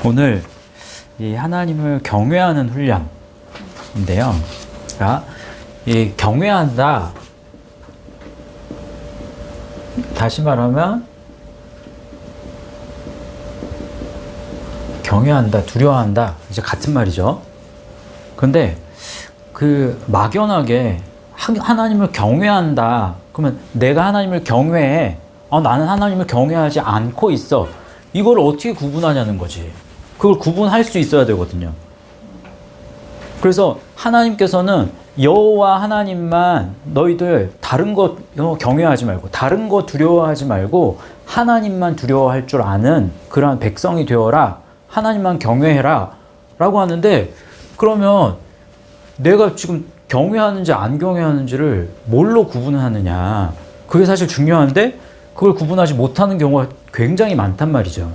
오늘 이 하나님을 경외하는 훈련인데요. 그러니까 이 경외한다. 다시 말하면 경외한다, 두려워한다. 이제 같은 말이죠. 그런데 그 막연하게 하나님을 경외한다. 그러면 내가 하나님을 경외해. 나는 하나님을 경외하지 않고 있어. 이걸 어떻게 구분하냐는 거지. 그걸 구분할 수 있어야 되거든요. 그래서 하나님께서는 여호와 하나님만 너희들 다른 거 경외하지 말고 다른 거 두려워하지 말고 하나님만 두려워할 줄 아는 그러한 백성이 되어라. 하나님만 경외해라 라고 하는데, 그러면 내가 지금 경외하는지 안 경외하는지를 뭘로 구분하느냐, 그게 사실 중요한데 그걸 구분하지 못하는 경우가 굉장히 많단 말이죠.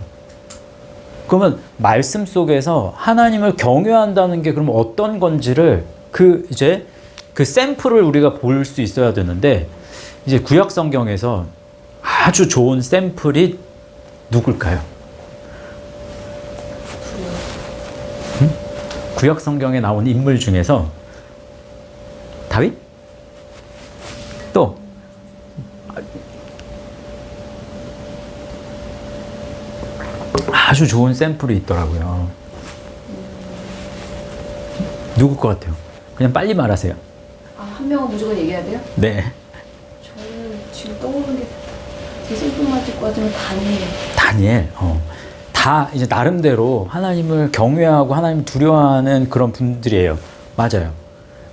그러면 말씀 속에서 하나님을 경외한다는 게 그럼 어떤 건지를 그 샘플을 우리가 볼 수 있어야 되는데, 이제 구약 성경에서 아주 좋은 샘플이 누굴까요? 구약 성경에 나온 인물 중에서 다윗? 또 아주 좋은 샘플이 있더라고요. 누굴 것 같아요? 그냥 빨리 말하세요. 한 명은 무조건 얘기해야 돼요? 네. 저는 지금 떠오르는 게 제 생각만 듣고 하자면 다니엘. 다니엘. 다 이제 나름대로 하나님을 경외하고 하나님을 두려워하는 그런 분들이에요. 맞아요.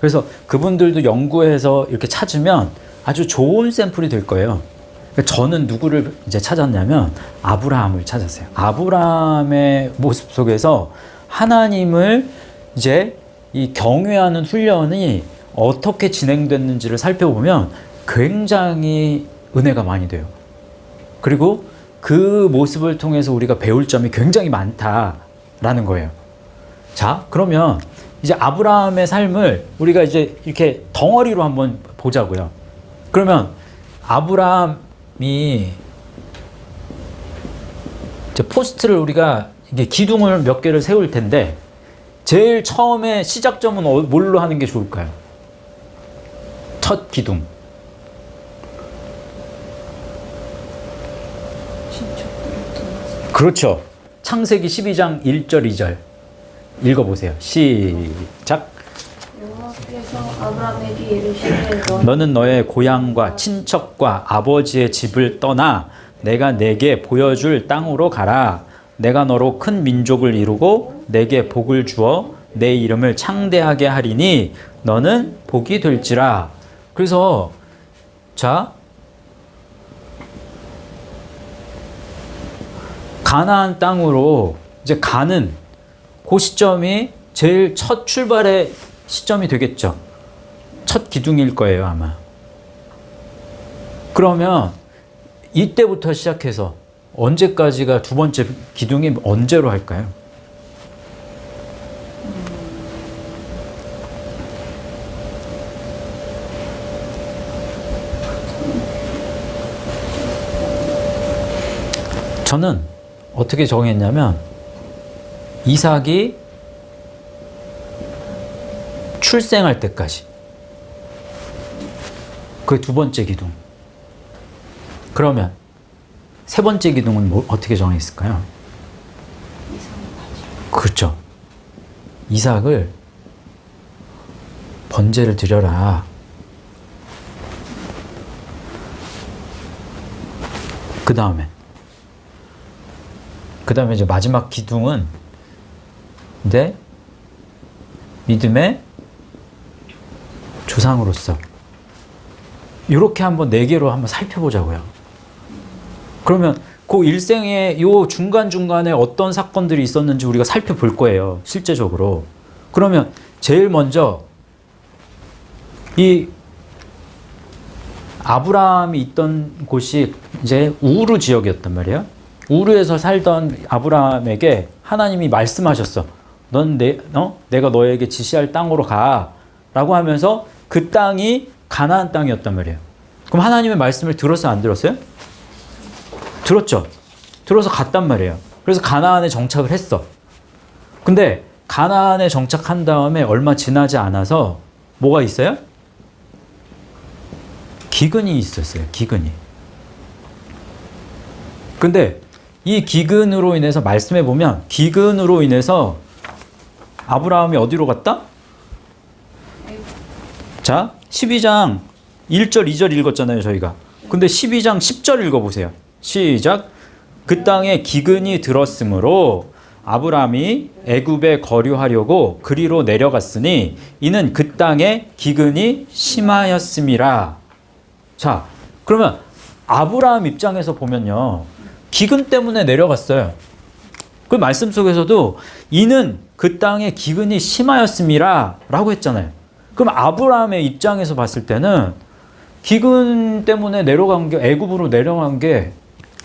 그래서 그분들도 연구해서 이렇게 찾으면 아주 좋은 샘플이 될 거예요. 저는 누구를 이제 찾았냐면 아브라함을 찾았어요. 아브라함의 모습 속에서 하나님을 이제 이 경외하는 훈련이 어떻게 진행됐는지를 살펴보면 굉장히 은혜가 많이 돼요. 그리고 그 모습을 통해서 우리가 배울 점이 굉장히 많다라는 거예요. 자, 그러면 이제 아브라함의 삶을 우리가 이제 이렇게 덩어리로 한번 보자고요. 그러면 아브라함이 이제 포스트를 우리가 이게 기둥을 몇 개를 세울 텐데, 제일 처음에 시작점은 뭘로 하는 게 좋을까요? 첫 기둥. 그렇죠. 창세기 12장 1절 2절 읽어보세요. 시작. 여호와께서 아브라함에게 이르시되 너는 너의 고향과 친척과 아버지의 집을 떠나 내가 내게 보여줄 땅으로 가라. 내가 너로 큰 민족을 이루고 내게 복을 주어 내 이름을 창대하게 하리니 너는 복이 될지라. 그래서 자, 가나안 땅으로 이제 가는 그 시점이 제일 첫 출발의 시점이 되겠죠. 첫 기둥일 거예요, 아마. 그러면 이때부터 시작해서 언제까지가 두 번째 기둥이 언제로 할까요? 저는 어떻게 정했냐면 이삭이 출생할 때까지, 그게 두 번째 기둥. 그러면 세 번째 기둥은 어떻게 정했을까요? 그렇죠. 이삭을 번제를 드려라. 그 다음에 이제 마지막 기둥은 이제 믿음의 조상으로서 이렇게 한번 네 개로 한번 살펴보자고요. 그러면 그 일생의 요 중간중간에 어떤 사건들이 있었는지 우리가 살펴볼 거예요, 실제적으로. 그러면 제일 먼저 이 아브라함이 있던 곳이 이제 우르 지역이었단 말이에요. 우르에서 살던 아브라함에게 하나님이 말씀하셨어. 내가 너에게 지시할 땅으로 가 라고 하면서 그 땅이 가나안 땅이었단 말이에요. 그럼 하나님의 말씀을 들었어요, 안 들었어요? 들었죠. 들어서 갔단 말이에요. 그래서 가나안에 정착을 했어. 근데 가나안에 정착한 다음에 얼마 지나지 않아서 뭐가 있어요? 기근이 있었어요. 기근이. 근데 이 기근으로 인해서 말씀해 보면 기근으로 인해서 아브라함이 어디로 갔다? 자, 12장 1절, 2절 읽었잖아요, 저희가. 근데 12장 10절 읽어보세요. 시작. 그 땅에 기근이 들었으므로 아브라함이 애굽에 거류하려고 그리로 내려갔으니 이는 그 땅에 기근이 심하였음이라. 자, 그러면 아브라함 입장에서 보면요. 기근 때문에 내려갔어요. 그 말씀 속에서도 이는 그 땅에 기근이 심하였음이라 라고 했잖아요. 그럼 아브라함의 입장에서 봤을 때는 기근 때문에 내려간 게, 애굽으로 내려간 게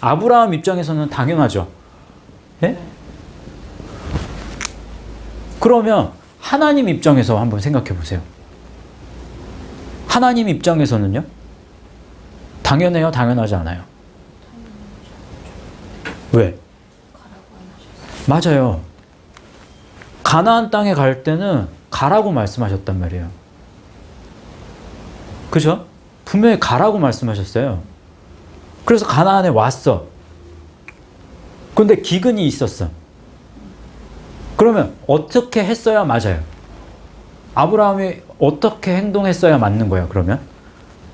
아브라함 입장에서는 당연하죠. 예? 그러면 하나님 입장에서 한번 생각해 보세요. 하나님 입장에서는요? 당연해요? 당연하지 않아요? 왜? 맞아요. 가나안 땅에 갈 때는 가라고 말씀하셨단 말이에요. 그죠? 분명히 가라고 말씀하셨어요. 그래서 가나안에 왔어. 근데 기근이 있었어. 그러면 어떻게 했어야 맞아요? 아브라함이 어떻게 행동했어야 맞는 거예요, 그러면?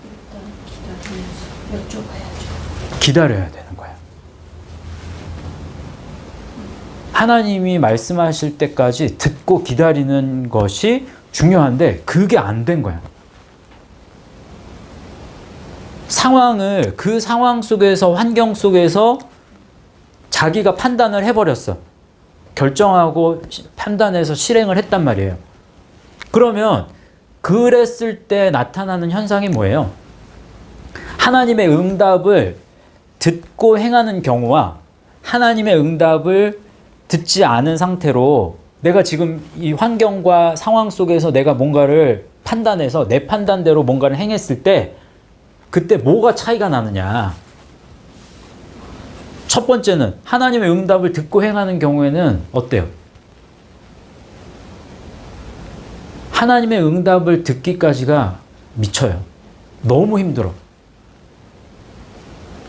일단 기다리면서 여쭤봐야죠. 기다려야 되는 거예요. 하나님이 말씀하실 때까지 듣고 기다리는 것이 중요한데 그게 안 된 거야. 상황을, 그 상황 속에서, 환경 속에서 자기가 판단을 해버렸어. 결정하고 판단해서 실행을 했단 말이에요. 그러면 그랬을 때 나타나는 현상이 뭐예요? 하나님의 응답을 듣고 행하는 경우와 하나님의 응답을 듣지 않은 상태로 내가 지금 이 환경과 상황 속에서 내가 뭔가를 판단해서 내 판단대로 뭔가를 행했을 때 그때 뭐가 차이가 나느냐. 첫 번째는 하나님의 응답을 듣고 행하는 경우에는 어때요? 하나님의 응답을 듣기까지가 미쳐요. 너무 힘들어.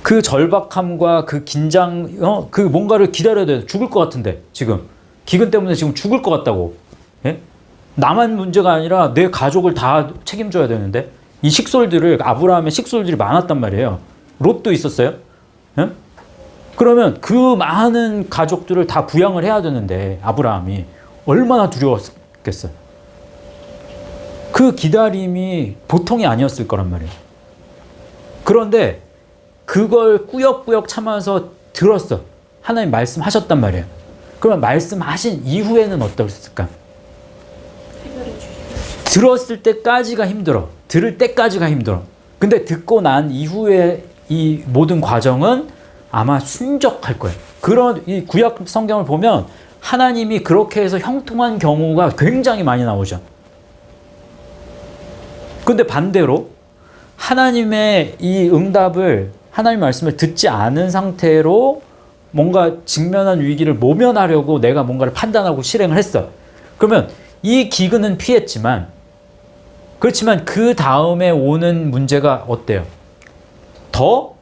그 절박함과 그 긴장, 그 뭔가를 기다려야 돼. 죽을 것 같은데, 지금. 기근 때문에 지금 죽을 것 같다고. 예? 나만 문제가 아니라 내 가족을 다 책임져야 되는데, 이 식솔들을, 아브라함의 식솔들이 많았단 말이에요. 롯도 있었어요. 예? 그러면 그 많은 가족들을 다 부양을 해야 되는데, 아브라함이 얼마나 두려웠겠어요. 그 기다림이 보통이 아니었을 거란 말이에요. 그런데 그걸 꾸역꾸역 참아서 들었어. 하나님 말씀하셨단 말이에요. 그러면 말씀하신 이후에는 어떠셨을까? 들었을 때까지가 힘들어. 들을 때까지가 힘들어. 근데 듣고 난 이후에 이 모든 과정은 아마 순적할 거예요. 그런 이 구약 성경을 보면 하나님이 그렇게 해서 형통한 경우가 굉장히 많이 나오죠. 근데 반대로 하나님의 이 응답을, 하나님 말씀을 듣지 않은 상태로 뭔가 직면한 위기를 모면하려고 내가 뭔가를 판단하고 실행을 했어. 그러면 이 기근은 피했지만, 그렇지만 그 다음에 오는 문제가 어때요? 더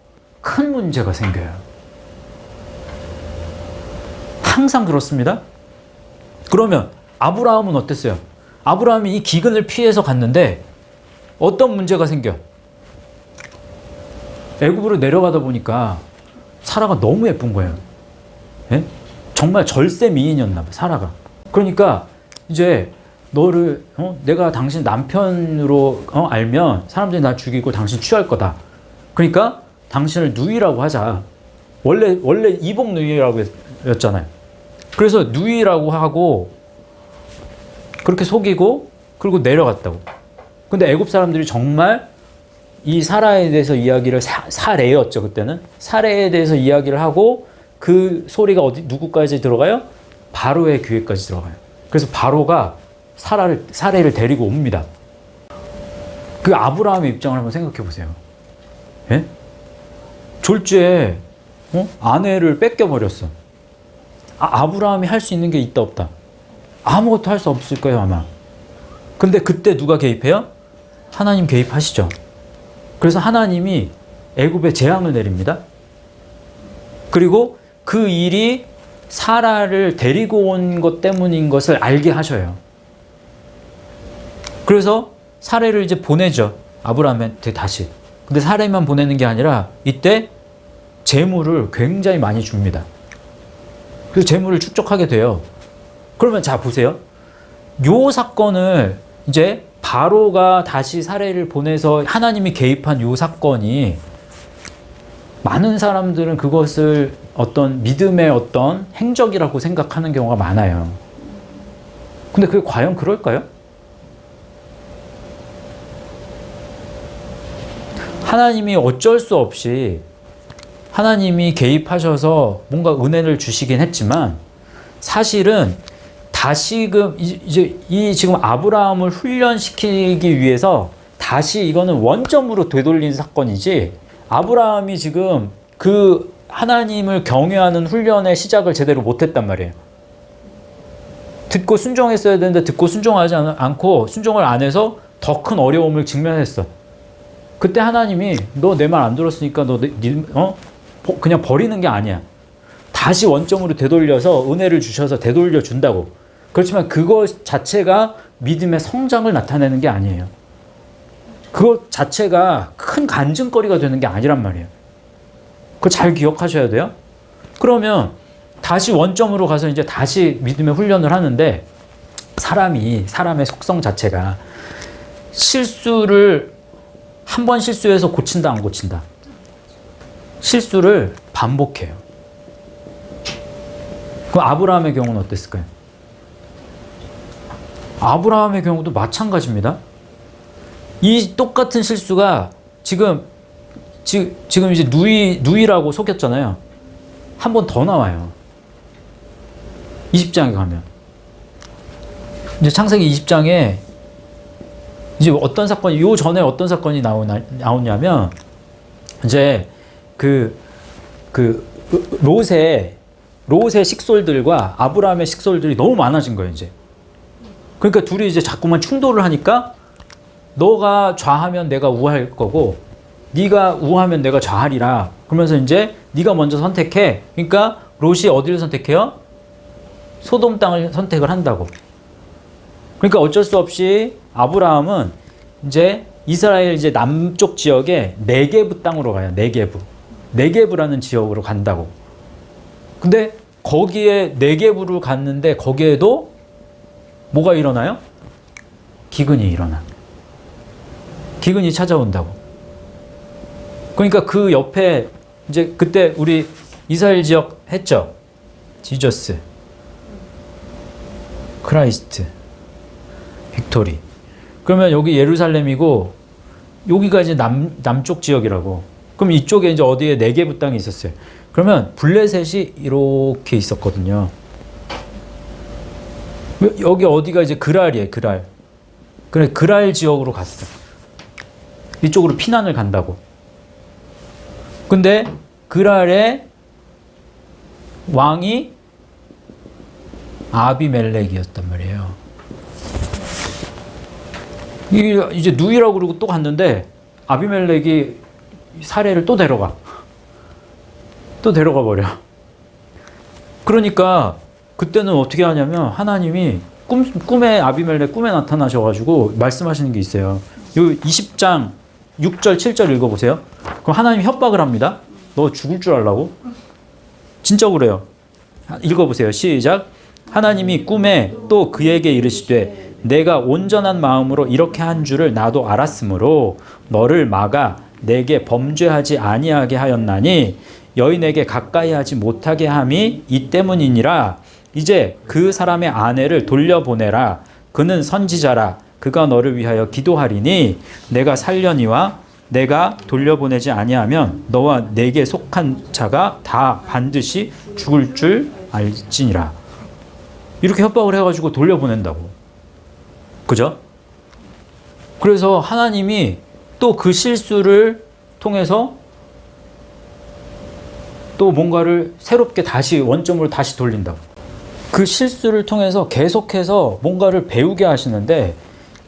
큰 문제가 생겨요. 항상 그렇습니다. 그러면 아브라함은 어땠어요? 아브라함이 이 기근을 피해서 갔는데 어떤 문제가 생겨? 애굽으로 내려가다 보니까 사라가 너무 예쁜 거예요. 예? 정말 절세 미인이었나 봐, 사라가. 그러니까 이제 너를 내가 당신 남편으로 알면 사람들이 나 죽이고 당신 취할 거다. 그러니까 당신을 누이라고 하자. 원래 이복 누이라고 했잖아요. 그래서 누이라고 하고 그렇게 속이고 그리고 내려갔다고. 근데 애굽 사람들이 정말 이 사라에 대해서 이야기를, 사레였죠 그때는. 사레에 대해서 이야기를 하고 그 소리가 누구까지 들어가요? 바로의 귀에까지 들어가요. 그래서 바로가 사레를 데리고 옵니다. 그 아브라함의 입장을 한번 생각해 보세요. 예? 졸지에 아내를 뺏겨버렸어. 아브라함이 할 수 있는 게 있다 없다? 아무것도 할 수 없을 거예요, 아마. 근데 그때 누가 개입해요? 하나님 개입하시죠. 그래서 하나님이 애굽에 재앙을 내립니다. 그리고 그 일이 사라를 데리고 온 것 때문인 것을 알게 하셔요. 그래서 사라를 이제 보내죠. 아브라함한테 다시. 근데 사라만 보내는 게 아니라 이때 재물을 굉장히 많이 줍니다. 그래서 재물을 축적하게 돼요. 그러면 자 보세요. 요 사건을 이제 바로가 다시 사라를 보내서 하나님이 개입한 요 사건이 많은 사람들은 그것을 어떤 믿음의 어떤 행적이라고 생각하는 경우가 많아요. 근데 그게 과연 그럴까요? 하나님이 어쩔 수 없이 하나님이 개입하셔서 뭔가 은혜를 주시긴 했지만 사실은 다시금 이제 이 지금 아브라함을 훈련시키기 위해서 다시 이거는 원점으로 되돌린 사건이지 아브라함이 지금 그 하나님을 경외하는 훈련의 시작을 제대로 못했단 말이에요. 듣고 순종했어야 되는데 듣고 순종하지 않고 순종을 안 해서 더 큰 어려움을 직면했어. 그때 하나님이 너 내 말 안 들었으니까 그냥 버리는 게 아니야. 다시 원점으로 되돌려서 은혜를 주셔서 되돌려 준다고. 그렇지만 그것 자체가 믿음의 성장을 나타내는 게 아니에요. 그것 자체가 큰 간증거리가 되는 게 아니란 말이에요. 그거 잘 기억하셔야 돼요. 그러면 다시 원점으로 가서 이제 다시 믿음의 훈련을 하는데 사람의 속성 자체가 실수를 한 번 실수해서 고친다 안 고친다? 실수를 반복해요. 그럼 아브라함의 경우는 어땠을까요? 아브라함의 경우도 마찬가지입니다. 이 똑같은 실수가 지금 이제 누이라고 속였잖아요. 한 번 더 나와요. 20장에 가면. 이제 창세기 20장에 이제 어떤 사건이, 요 전에 어떤 사건이 나오냐면, 이제 롯의 식솔들과 아브라함의 식솔들이 너무 많아진 거예요, 이제. 그러니까 둘이 이제 자꾸만 충돌을 하니까 너가 좌하면 내가 우할 거고 네가 우하면 내가 좌하리라. 그러면서 이제 네가 먼저 선택해. 그러니까 롯이 어디를 선택해요? 소돔 땅을 선택을 한다고. 그러니까 어쩔 수 없이 아브라함은 이제 이스라엘 이제 남쪽 지역에 네게브 땅으로 가요. 네게브라는 지역으로 간다고. 근데 거기에 네게브를 갔는데 거기에도 뭐가 일어나요? 기근이 일어나. 기근이 찾아온다고. 그러니까 그 옆에 이제 그때 우리 이스라엘 지역 했죠. 지저스, 크라이스트, 빅토리. 그러면 여기 예루살렘이고 여기가 이제 남쪽 지역이라고. 그럼 이쪽에 이제 어디에 네게브 땅이 있었어요. 그러면 블레셋이 이렇게 있었거든요. 여기 어디가 이제 그랄이에요, 그랄. 그래, 그랄 지역으로 갔어. 이쪽으로 피난을 간다고. 근데 그랄의 왕이 아비멜렉이었단 말이에요. 이제 누이라고 그러고 또 갔는데 아비멜렉이 사례를 또 데려가 버려. 그러니까 그때는 어떻게 하냐면 하나님이 꿈에 아비멜렉 꿈에 나타나셔가지고 말씀하시는 게 있어요. 요 20장 6절 7절 읽어보세요. 그럼 하나님이 협박을 합니다. 너 죽을 줄 알라고? 진짜 그래요. 읽어보세요. 시작. 하나님이 꿈에 또 그에게 이르시되 내가 온전한 마음으로 이렇게 한 줄을 나도 알았으므로 너를 막아 내게 범죄하지 아니하게 하였나니 여인에게 가까이 하지 못하게 함이 이 때문이니라. 이제 그 사람의 아내를 돌려보내라. 그는 선지자라. 그가 너를 위하여 기도하리니 내가 살려니와 내가 돌려보내지 아니하면 너와 내게 속한 자가 다 반드시 죽을 줄 알지니라. 이렇게 협박을 해가지고 돌려보낸다고. 그죠? 그래서 하나님이 또 그 실수를 통해서 또 뭔가를 새롭게 다시 원점으로 다시 돌린다고. 그 실수를 통해서 계속해서 뭔가를 배우게 하시는데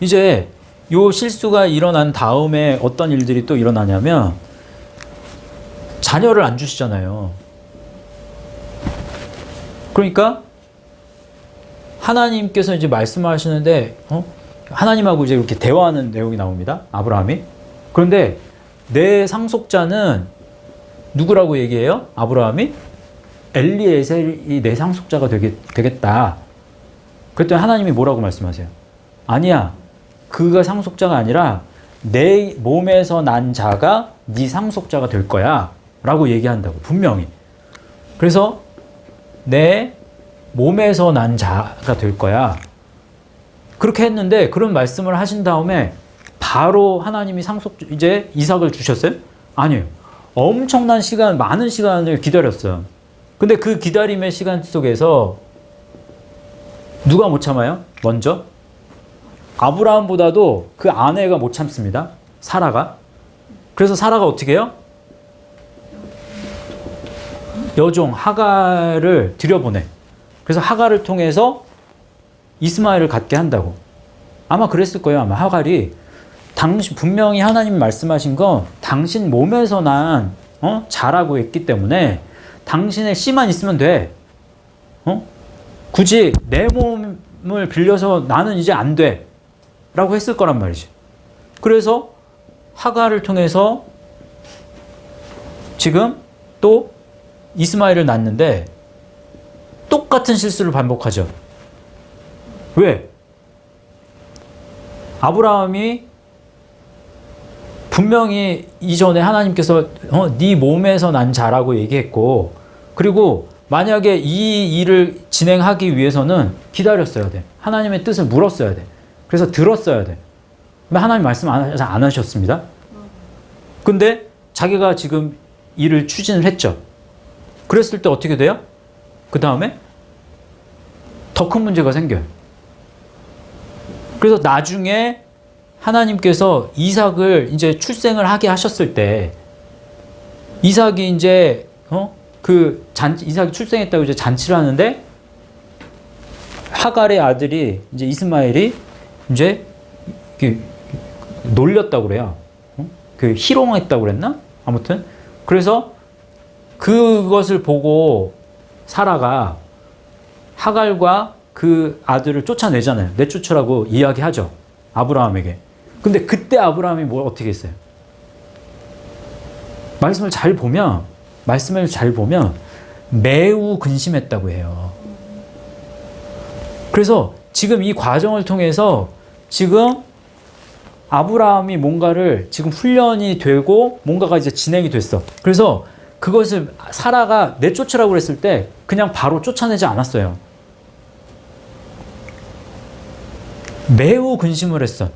이제 요 실수가 일어난 다음에 어떤 일들이 또 일어나냐면 자녀를 안 주시잖아요. 그러니까 하나님께서 이제 말씀하시는데 하나님하고 이제 이렇게 대화하는 내용이 나옵니다. 아브라함이. 그런데 내 상속자는 누구라고 얘기해요? 아브라함이? 엘리에셀이 내 상속자가 되겠다. 그랬더니 하나님이 뭐라고 말씀하세요? 아니야. 그가 상속자가 아니라 내 몸에서 난 자가 네 상속자가 될 거야. 라고 얘기한다고. 분명히. 그래서 내 몸에서 난 자가 될 거야. 그렇게 했는데 그런 말씀을 하신 다음에 바로 하나님이 이제 이삭을 주셨어요? 아니에요. 엄청난 시간, 많은 시간을 기다렸어요. 근데 그 기다림의 시간 속에서 누가 못 참아요? 먼저? 아브라함보다도 그 아내가 못 참습니다. 사라가. 그래서 사라가 어떻게 해요? 여종 하갈을 들여보내. 그래서 하갈을 통해서 이스마엘을 갖게 한다고. 아마 그랬을 거예요. 아마 하갈이 분명히 하나님 말씀하신 건 당신 몸에서 난 자라고 했기 때문에 당신의 씨만 있으면 돼. 굳이 내 몸을 빌려서 나는 이제 안 돼. 라고 했을 거란 말이지. 그래서 하갈을 통해서 지금 또 이스마엘을 낳는데 똑같은 실수를 반복하죠. 왜? 아브라함이 분명히 이전에 하나님께서 네 몸에서 난 자라고 얘기했고, 그리고 만약에 이 일을 진행하기 위해서는 기다렸어야 돼. 하나님의 뜻을 물었어야 돼. 그래서 들었어야 돼. 근데 하나님 말씀 안 하셨습니다. 근데 자기가 지금 일을 추진을 했죠. 그랬을 때 어떻게 돼요? 그 다음에 더 큰 문제가 생겨요. 그래서 나중에 하나님께서 이삭을 이제 출생을 하게 하셨을 때, 이삭이 이제 이삭이 출생했다고 이제 잔치를 하는데, 하갈의 아들이 이제 이스마엘이 이제 놀렸다고 그래요. 희롱했다고 그랬나? 아무튼 그래서 그것을 보고 사라가 하갈과 그 아들을 쫓아내잖아요. 내쫓으라고 이야기하죠. 아브라함에게. 근데 그때 아브라함이 어떻게 했어요? 말씀을 잘 보면 매우 근심했다고 해요. 그래서 지금 이 과정을 통해서 지금 아브라함이 뭔가를 지금 훈련이 되고 뭔가가 이제 진행이 됐어. 그래서 그것을 사라가 내쫓으라고 그랬을 때 그냥 바로 쫓아내지 않았어요. 매우 근심을 했어.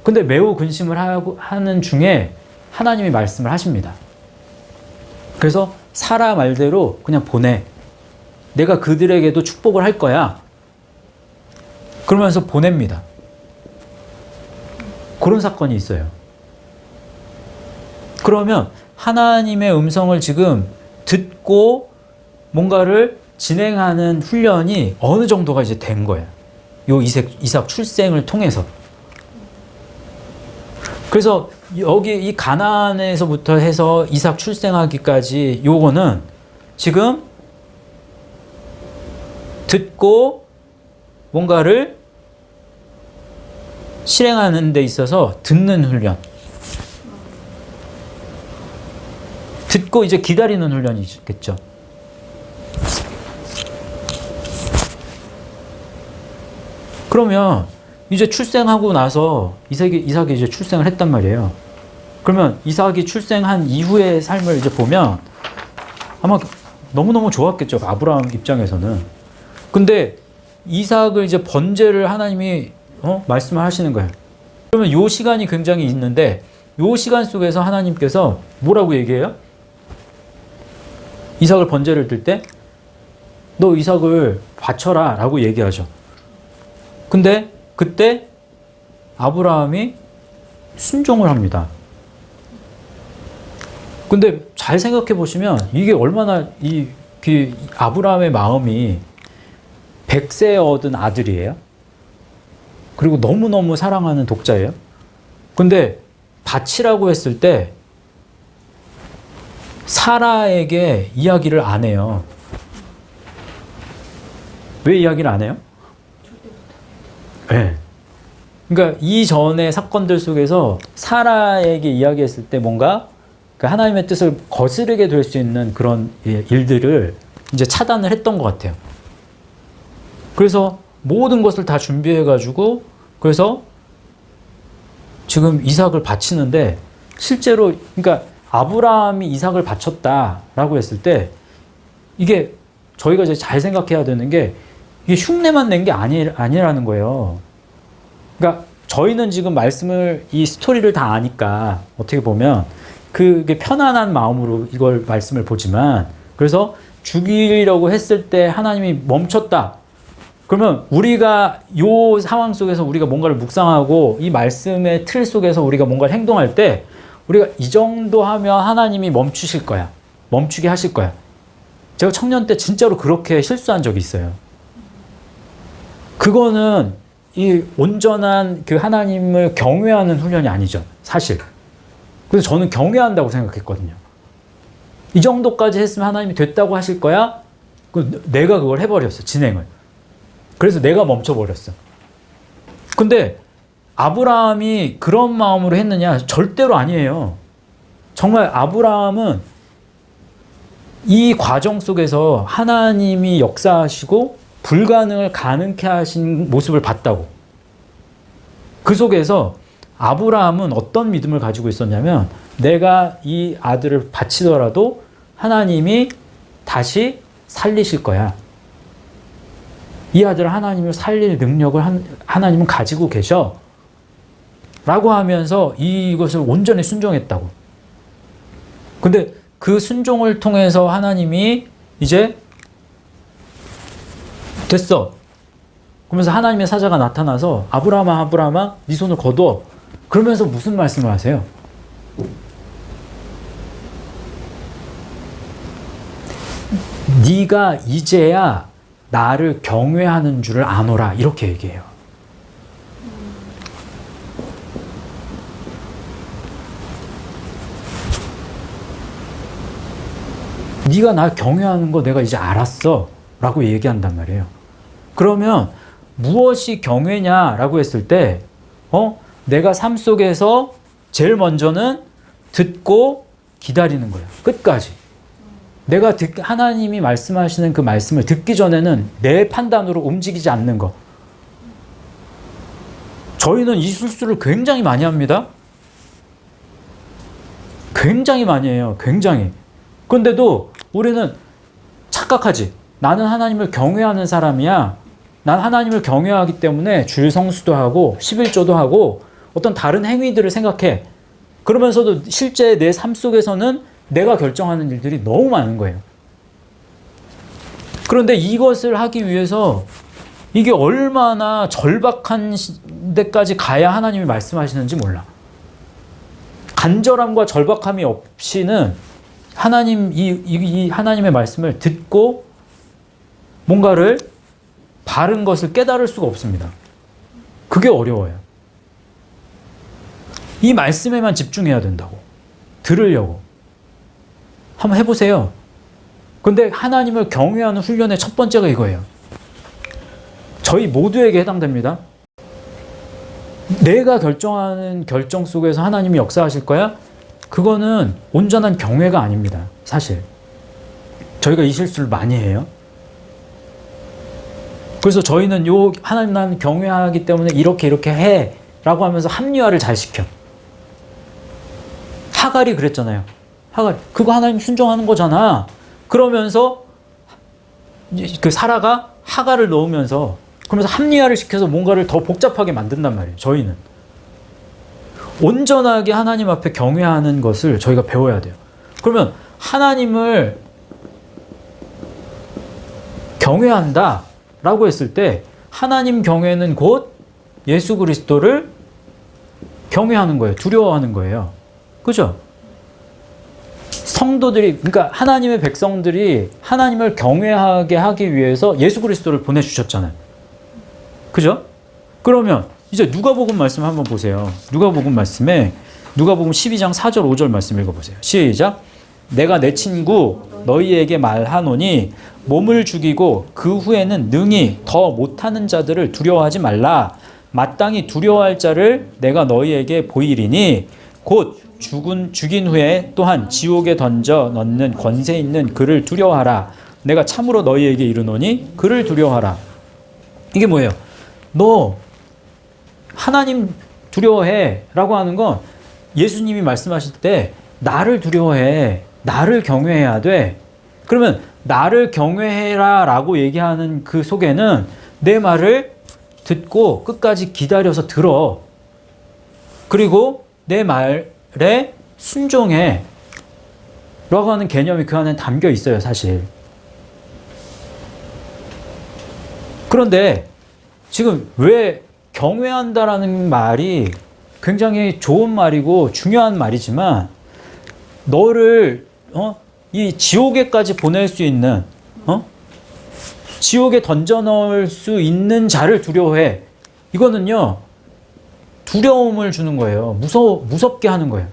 근데 매우 근심을 하는 중에 하나님이 말씀을 하십니다. 그래서 사라 말대로 그냥 보내. 내가 그들에게도 축복을 할 거야. 그러면서 보냅니다. 그런 사건이 있어요. 그러면 하나님의 음성을 지금 듣고 뭔가를 진행하는 훈련이 어느 정도가 이제 된 거예요. 요 이삭 출생을 통해서. 그래서 여기 이 가나안에서부터 해서 이삭 출생하기까지 요거는 지금 듣고 뭔가를 실행하는 데 있어서 듣는 훈련. 듣고 이제 기다리는 훈련이겠죠. 그러면 이제 출생하고 나서 이삭이 이제 출생을 했단 말이에요. 그러면 이삭이 출생한 이후의 삶을 이제 보면 아마 너무너무 좋았겠죠. 아브라함 입장에서는. 근데 이삭을 이제 번제를 하나님이 말씀을 하시는 거예요. 그러면 요 시간이 굉장히 있는데 요 시간 속에서 하나님께서 뭐라고 얘기해요? 이삭을 번제를 들 때 너 이삭을 바쳐라 라고 얘기하죠. 근데 그때 아브라함이 순종을 합니다. 근데 잘 생각해 보시면 이게 얼마나 아브라함의 마음이 100세 얻은 아들이에요. 그리고 너무너무 사랑하는 독자예요. 근데 바치라고 했을 때 사라에게 이야기를 안 해요. 왜 이야기를 안 해요? 네. 그러니까 이전의 사건들 속에서 사라에게 이야기했을 때 뭔가 그 하나님의 뜻을 거스르게 될 수 있는 그런 일들을 이제 차단을 했던 것 같아요. 그래서 모든 것을 다 준비해가지고 그래서 지금 이삭을 바치는데 실제로 그러니까 아브라함이 이삭을 바쳤다라고 했을 때 이게 저희가 이제 잘 생각해야 되는 게 이게 흉내만 낸 게 아니라는 거예요. 그러니까 저희는 지금 말씀을 이 스토리를 다 아니까 어떻게 보면 그게 편안한 마음으로 이걸 말씀을 보지만 그래서 죽이려고 했을 때 하나님이 멈췄다. 그러면 우리가 이 상황 속에서 우리가 뭔가를 묵상하고 이 말씀의 틀 속에서 우리가 뭔가를 행동할 때 우리가 이 정도 하면 하나님이 멈추실 거야. 멈추게 하실 거야. 제가 청년 때 진짜로 그렇게 실수한 적이 있어요. 그거는 이 온전한 그 하나님을 경외하는 훈련이 아니죠. 사실. 그래서 저는 경외한다고 생각했거든요. 이 정도까지 했으면 하나님이 됐다고 하실 거야? 내가 그걸 해버렸어. 진행을. 그래서 내가 멈춰버렸어. 근데 아브라함이 그런 마음으로 했느냐? 절대로 아니에요. 정말 아브라함은 이 과정 속에서 하나님이 역사하시고 불가능을 가능케 하신 모습을 봤다고. 그 속에서 아브라함은 어떤 믿음을 가지고 있었냐면 내가 이 아들을 바치더라도 하나님이 다시 살리실 거야. 이 아들을 하나님을 살릴 능력을 하나님은 가지고 계셔. 라고 하면서 이것을 온전히 순종했다고. 근데 그 순종을 통해서 하나님이 이제 됐어. 그러면서 하나님의 사자가 나타나서 아브라함아 아브라함아 네 손을 거두어. 그러면서 무슨 말씀을 하세요? 네가 이제야 나를 경외하는 줄을 아노라 이렇게 얘기해요. 네가 나 경외하는 거 내가 이제 알았어 라고 얘기한단 말이에요. 그러면 무엇이 경외냐라고 했을 때 내가 삶 속에서 제일 먼저는 듣고 기다리는 거예요. 끝까지. 내가 하나님이 말씀하시는 그 말씀을 듣기 전에는 내 판단으로 움직이지 않는 거. 저희는 이 실수를 굉장히 많이 합니다. 굉장히 많이 해요. 굉장히. 그런데도 우리는 착각하지. 나는 하나님을 경외하는 사람이야. 난 하나님을 경외하기 때문에 주일 성수도 하고 11조도 하고 어떤 다른 행위들을 생각해. 그러면서도 실제 내 삶 속에서는 내가 결정하는 일들이 너무 많은 거예요. 그런데 이것을 하기 위해서 이게 얼마나 절박한 데까지 가야 하나님이 말씀하시는지 몰라. 간절함과 절박함이 없이는 하나님, 이 하나님의 말씀을 듣고 뭔가를 바른 것을 깨달을 수가 없습니다. 그게 어려워요. 이 말씀에만 집중해야 된다고. 들으려고. 한번 해보세요. 근데 하나님을 경외하는 훈련의 첫 번째가 이거예요. 저희 모두에게 해당됩니다. 내가 결정하는 결정 속에서 하나님이 역사하실 거야? 그거는 온전한 경외가 아닙니다. 사실. 저희가 이 실수를 많이 해요. 그래서 저희는 하나님 나는 경외하기 때문에 이렇게 해 라고 하면서 합리화를 잘 시켜. 하갈이 그랬잖아요. 하갈, 그거 하나님 순종하는 거잖아. 그러면서 그 사라가 하갈을 넣으면서 그러면서 합리화를 시켜서 뭔가를 더 복잡하게 만든단 말이에요. 저희는. 온전하게 하나님 앞에 경외하는 것을 저희가 배워야 돼요. 그러면 하나님을 경외한다 라고 했을 때 하나님 경외는 곧 예수 그리스도를 경외하는 거예요. 두려워하는 거예요. 그죠? 성도들이, 그러니까 하나님의 백성들이 하나님을 경외하게 하기 위해서 예수 그리스도를 보내주셨잖아요. 그죠? 그러면 이제 누가복음 말씀 한번 보세요. 누가복음 말씀에 누가복음 12장 4절 5절 말씀 읽어보세요. 시작. 내가 내 친구 너희에게 말하노니 몸을 죽이고 그 후에는 능히 더 못하는 자들을 두려워하지 말라. 마땅히 두려워할 자를 내가 너희에게 보이리니 곧 죽인 후에 또한 지옥에 던져 넣는 권세 있는 그를 두려워하라. 내가 참으로 너희에게 이르노니 그를 두려워하라. 이게 뭐예요? 너 하나님 두려워해 라고 하는 건 예수님이 말씀하실 때 나를 두려워해, 나를 경외해야 돼. 그러면 나를 경외해라 라고 얘기하는 그 속에는 내 말을 듣고 끝까지 기다려서 들어. 그리고 내 말에 순종해 라고 하는 개념이 그 안에 담겨 있어요, 사실. 그런데 지금 왜 경외한다라는 말이 굉장히 좋은 말이고 중요한 말이지만 너를 이 지옥에까지 보낼 수 있는 지옥에 던져 넣을 수 있는 자를 두려워해. 이거는요 두려움을 주는 거예요. 무섭게 하는 거예요.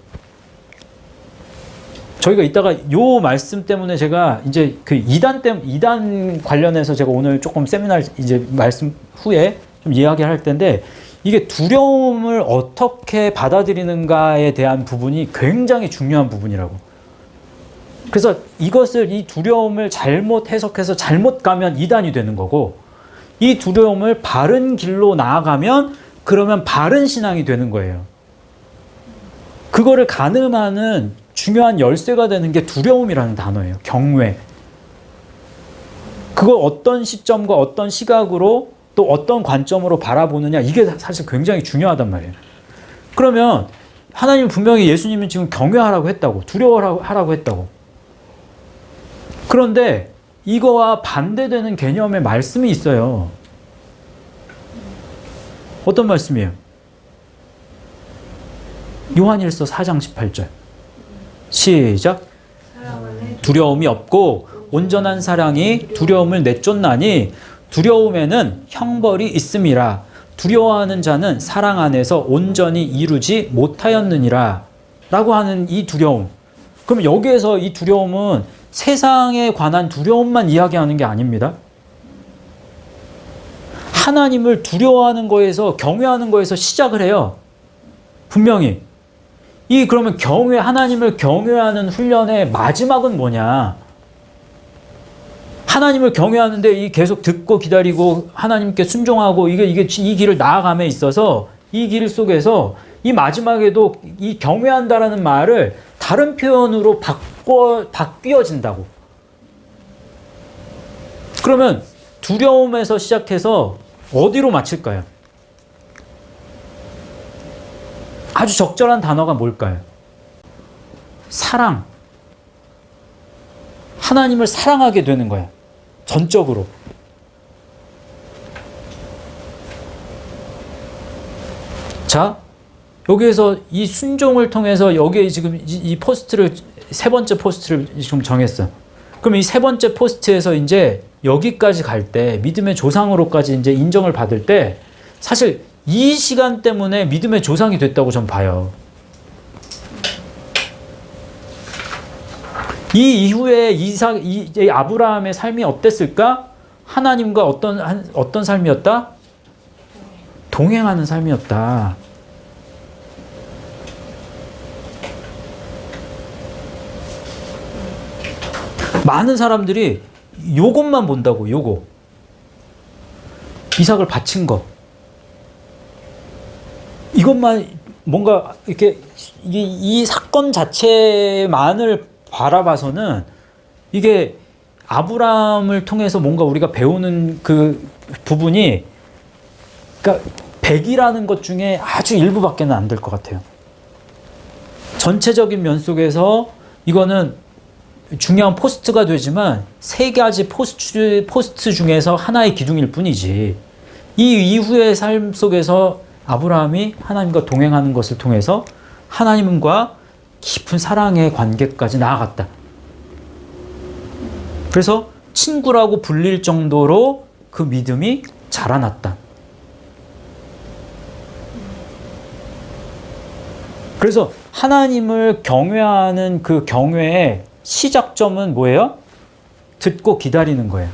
저희가 이따가 요 말씀 때문에 제가 이제 그 이단 관련해서 제가 오늘 조금 세미나 이제 말씀 후에 좀 이야기할 텐데 이게 두려움을 어떻게 받아들이는가에 대한 부분이 굉장히 중요한 부분이라고. 그래서 이 두려움을 잘못 해석해서 잘못 가면 이단이 되는 거고, 이 두려움을 바른 길로 나아가면 그러면 바른 신앙이 되는 거예요. 그거를 가늠하는 중요한 열쇠가 되는 게 두려움이라는 단어예요. 경외. 그걸 어떤 시점과 어떤 시각으로 또 어떤 관점으로 바라보느냐, 이게 사실 굉장히 중요하단 말이에요. 그러면 하나님은 분명히 예수님은 지금 경외하라고 했다고, 두려워하라고 했다고. 그런데 이거와 반대되는 개념의 말씀이 있어요. 어떤 말씀이에요? 요한일서 4장 18절. 시작. 두려움이 없고 온전한 사랑이 두려움을 내쫓나니 두려움에는 형벌이 있음이라. 두려워하는 자는 사랑 안에서 온전히 이루지 못하였느니라. 라고 하는 이 두려움. 그럼 여기에서 이 두려움은 세상에 관한 두려움만 이야기하는 게 아닙니다. 하나님을 두려워하는 거에서, 경외하는 거에서 시작을 해요. 분명히. 그러면 하나님을 경외하는 훈련의 마지막은 뭐냐? 하나님을 경외하는데 계속 듣고 기다리고 하나님께 순종하고 이 길을 나아감에 있어서 이 길 속에서 이 마지막에도 이 경외한다라는 말을 다른 표현으로 바뀌어진다고. 그러면 두려움에서 시작해서 어디로 마칠까요? 아주 적절한 단어가 뭘까요? 사랑. 하나님을 사랑하게 되는 거야. 전적으로. 자, 여기에서 이 순종을 통해서 여기에 지금 이 포스트를, 세 번째 포스트를 지금 정했어. 그럼 이 세 번째 포스트에서 이제 여기까지 갈 때, 믿음의 조상으로까지 이제 인정을 받을 때, 사실 이 시간 때문에 믿음의 조상이 됐다고 전 봐요. 이 이후에 이 아브라함의 삶이 어땠을까? 하나님과 어떤 삶이었다? 동행하는 삶이었다. 많은 사람들이 요것만 본다고, 요거. 이삭을 바친 거. 이것만 뭔가 이렇게 이 사건 자체만을 바라봐서는 이게 아브라함을 통해서 뭔가 우리가 배우는 그 부분이, 그러니까 100이라는 것 중에 아주 일부밖에는 안 될 것 같아요. 전체적인 면 속에서 이거는 중요한 포스트가 되지만 세 가지 포스트 중에서 하나의 기둥일 뿐이지. 이 이후의 삶 속에서 아브라함이 하나님과 동행하는 것을 통해서 하나님과 깊은 사랑의 관계까지 나아갔다. 그래서 친구라고 불릴 정도로 그 믿음이 자라났다. 그래서 하나님을 경외하는 그 경외의 시작점은 뭐예요? 듣고 기다리는 거예요.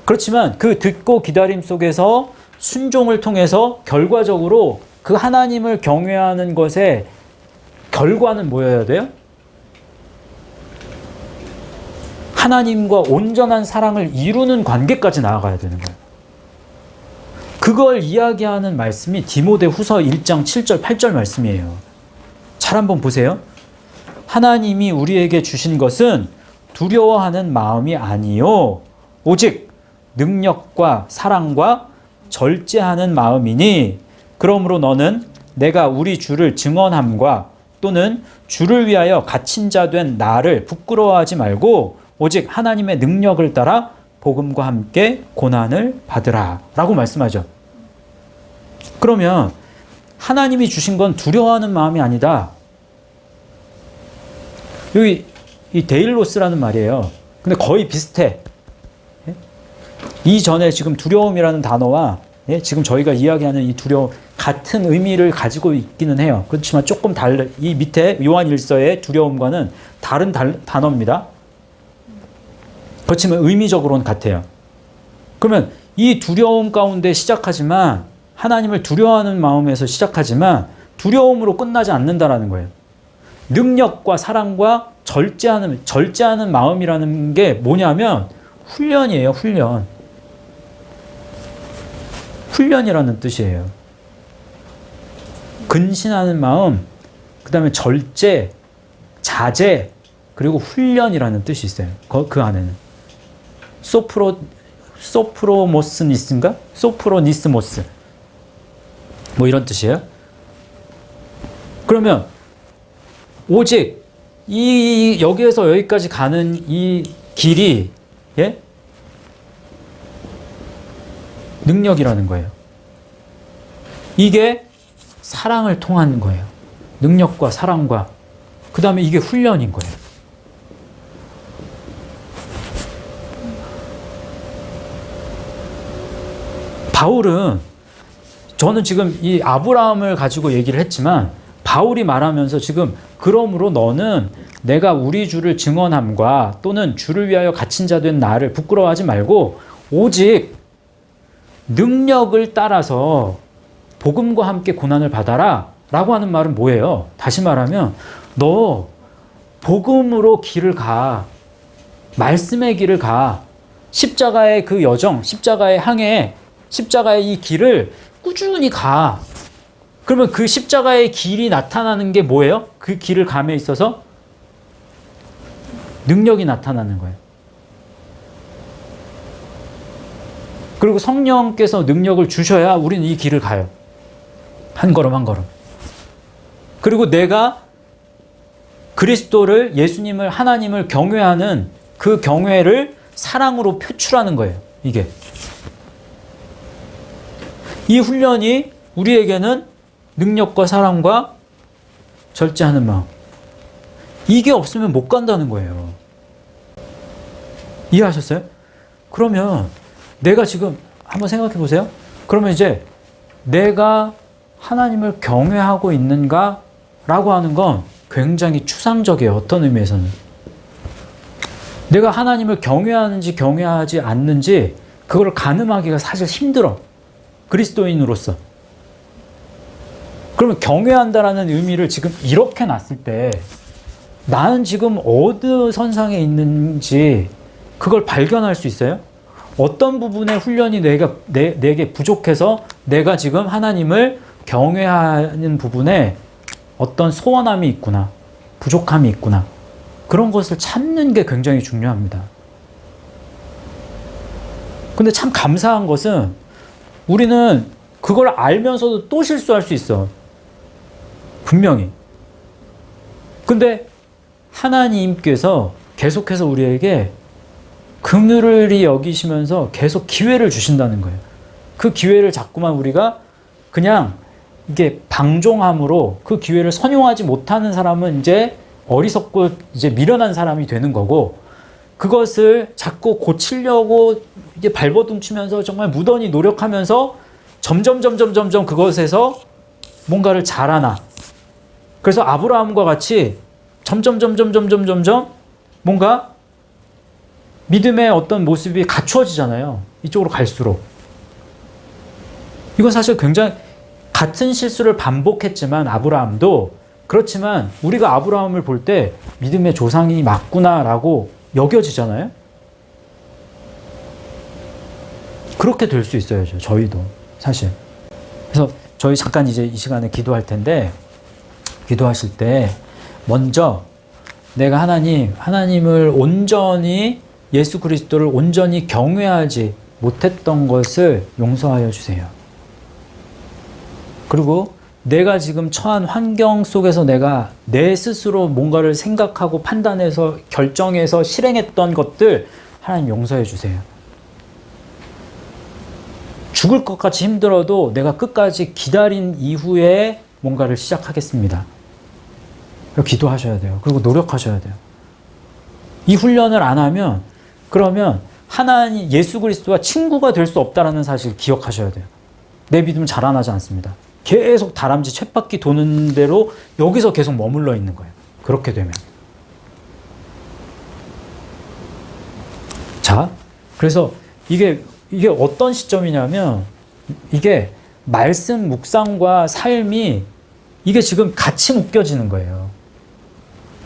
그렇지만 그 듣고 기다림 속에서 순종을 통해서 결과적으로 그 하나님을 경외하는 것의 결과는 뭐여야 돼요? 하나님과 온전한 사랑을 이루는 관계까지 나아가야 되는 거예요. 그걸 이야기하는 말씀이 디모데후서 1장 7절 8절 말씀이에요. 잘 한번 보세요. 하나님이 우리에게 주신 것은 두려워하는 마음이 아니요 오직 능력과 사랑과 절제하는 마음이니 그러므로 너는 내가 우리 주를 증언함과 또는 주를 위하여 갇힌 자 된 나를 부끄러워하지 말고 오직 하나님의 능력을 따라 복음과 함께 고난을 받으라 라고 말씀하죠. 그러면 하나님이 주신 건 두려워하는 마음이 아니다. 여기 이 데일로스라는 말이에요. 근데 거의 비슷해. 이전에 지금 두려움이라는 단어와 지금 저희가 이야기하는 이 두려움 같은 의미를 가지고 있기는 해요. 그렇지만 조금 달라. 이 밑에 요한 1서의 두려움과는 다른 단어입니다. 그렇지만 의미적으로는 같아요. 그러면 이 두려움 가운데 시작하지만 하나님을 두려워하는 마음에서 시작하지만 두려움으로 끝나지 않는다라는 거예요. 능력과 사랑과 절제하는 마음이라는 게 뭐냐면 훈련이에요. 훈련이라는 뜻이에요. 근신하는 마음, 그 다음에 절제, 자제, 그리고 훈련이라는 뜻이 있어요. 그 안에는. 소프로모스니스인가? 소프로니스모스. 뭐 이런 뜻이에요. 그러면 오직 여기에서 여기까지 가는 이 길이 능력이라는 거예요. 이게 사랑을 통한 거예요. 능력과 사랑과 그 다음에 이게 훈련인 거예요. 바울은 저는 지금 이 아브라함을 가지고 얘기를 했지만 바울이 말하면서 지금 그러므로 너는 내가 우리 주를 증언함과 또는 주를 위하여 갇힌 자 된 나를 부끄러워하지 말고 오직 능력을 따라서 복음과 함께 고난을 받아라 라고 하는 말은 뭐예요? 다시 말하면 너 복음으로 길을 가. 말씀의 길을 가. 십자가의 그 여정, 십자가의 항해, 십자가의 이 길을 꾸준히 가. 그러면 그 십자가의 길이 나타나는 게 뭐예요? 그 길을 감에 있어서 능력이 나타나는 거예요. 그리고 성령께서 능력을 주셔야 우리는 이 길을 가요. 한 걸음 한 걸음. 그리고 내가 그리스도를, 예수님을, 하나님을 경외하는 그 경외를 사랑으로 표출하는 거예요. 이게. 이 훈련이 우리에게는 능력과 사랑과 절제하는 마음. 이게 없으면 못 간다는 거예요. 이해하셨어요? 그러면 내가 지금 한번 생각해 보세요. 그러면 이제 내가 하나님을 경외하고 있는가? 라고 하는 건 굉장히 추상적이에요. 어떤 의미에서는. 내가 하나님을 경외하는지 경외하지 않는지 그걸 가늠하기가 사실 힘들어. 그리스도인으로서. 그러면 경외한다라는 의미를 지금 이렇게 놨을 때 나는 지금 어느 선상에 있는지 그걸 발견할 수 있어요? 어떤 부분의 훈련이 내게 부족해서 내가 지금 하나님을 경외하는 부분에 어떤 소원함이 있구나, 부족함이 있구나. 그런 것을 찾는 게 굉장히 중요합니다. 근데 참 감사한 것은 우리는 그걸 알면서도 또 실수할 수 있어. 분명히. 근데 하나님께서 계속해서 우리에게 긍휼히 여기시면서 계속 기회를 주신다는 거예요. 그 기회를 자꾸만 우리가 그냥 이게 방종함으로 그 기회를 선용하지 못하는 사람은 이제 어리석고 이제 미련한 사람이 되는 거고, 그것을 자꾸 고치려고 이제 발버둥치면서 정말 무던히 노력하면서 점점 그것에서 뭔가를 잘하나. 그래서 아브라함과 같이 점점 뭔가 믿음의 어떤 모습이 갖추어지잖아요. 이쪽으로 갈수록. 이건 사실 굉장히 같은 실수를 반복했지만 아브라함도, 그렇지만 우리가 아브라함을 볼 때 믿음의 조상이 맞구나라고 여겨지잖아요. 그렇게 될 수 있어야죠. 저희도 사실. 그래서 저희 잠깐 이제 이 시간에 기도할 텐데, 기도하실 때 먼저 내가 하나님을 온전히, 예수 그리스도를 온전히 경외하지 못했던 것을 용서하여 주세요. 그리고 내가 지금 처한 환경 속에서 내가 내 스스로 뭔가를 생각하고 판단해서 결정해서 실행했던 것들 하나님 용서해 주세요. 죽을 것 같이 힘들어도 내가 끝까지 기다린 이후에 뭔가를 시작하겠습니다. 기도하셔야 돼요. 그리고 노력하셔야 돼요. 이 훈련을 안 하면, 그러면 하나님, 예수 그리스도와 친구가 될 수 없다는 사실 기억하셔야 돼요. 내 믿음은 자라나지 않습니다. 계속 다람쥐 쳇바퀴 도는 대로 여기서 계속 머물러 있는 거예요. 그렇게 되면. 자, 그래서 이게 어떤 시점이냐면, 이게 말씀 묵상과 삶이 이게 지금 같이 묶여지는 거예요.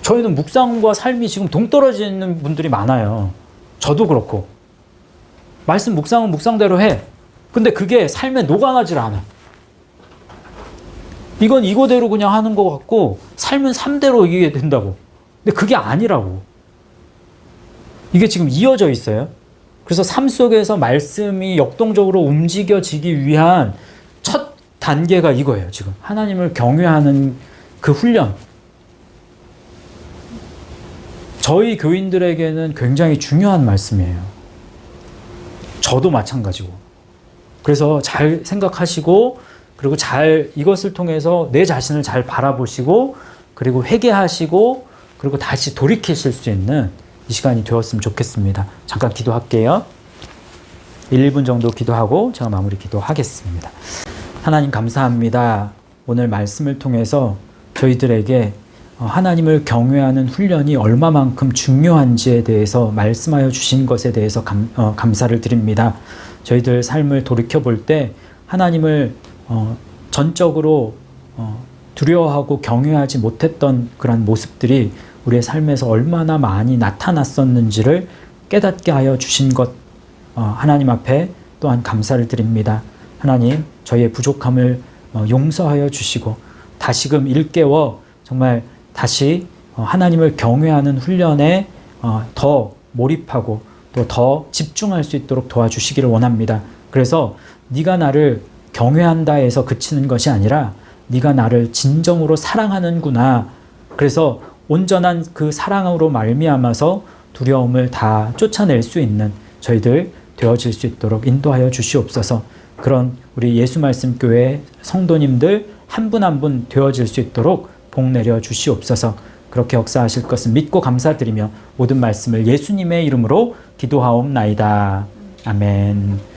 저희는 묵상과 삶이 지금 동떨어지는 분들이 많아요. 저도 그렇고. 말씀 묵상은 묵상대로 해. 근데 그게 삶에 녹아나질 않아. 이건 이거대로 그냥 하는 것 같고, 삶은 삶대로 이게 된다고. 근데 그게 아니라고. 이게 지금 이어져 있어요. 그래서 삶 속에서 말씀이 역동적으로 움직여지기 위한 첫 단계가 이거예요. 지금 하나님을 경외하는 그 훈련. 저희 교인들에게는 굉장히 중요한 말씀이에요. 저도 마찬가지고. 그래서 잘 생각하시고, 그리고 잘 이것을 통해서 내 자신을 잘 바라보시고, 그리고 회개하시고, 그리고 다시 돌이키실 수 있는 이 시간이 되었으면 좋겠습니다. 잠깐 기도할게요. 1, 2분 정도 기도하고 제가 마무리 기도하겠습니다. 하나님 감사합니다. 오늘 말씀을 통해서 저희들에게 하나님을 경외하는 훈련이 얼마만큼 중요한지에 대해서 말씀하여 주신 것에 대해서 감사를 드립니다. 저희들 삶을 돌이켜볼 때 하나님을 전적으로 두려워하고 경외하지 못했던 그런 모습들이 우리의 삶에서 얼마나 많이 나타났었는지를 깨닫게 하여 주신 것, 하나님 앞에 또한 감사를 드립니다. 하나님, 저희의 부족함을 용서하여 주시고 다시금 일깨워 정말 다시 하나님을 경외하는 훈련에 더 몰입하고 또 더 집중할 수 있도록 도와주시기를 원합니다. 그래서 네가 나를 경외한다 해서 그치는 것이 아니라 네가 나를 진정으로 사랑하는구나. 그래서 온전한 그 사랑으로 말미암아서 두려움을 다 쫓아낼 수 있는 저희들 되어질 수 있도록 인도하여 주시옵소서. 그런 우리 예수말씀교회 성도님들 한 분 한 분 되어질 수 있도록 복 내려 주시옵소서. 그렇게 역사하실 것을 믿고 감사드리며 모든 말씀을 예수님의 이름으로 기도하옵나이다. 아멘.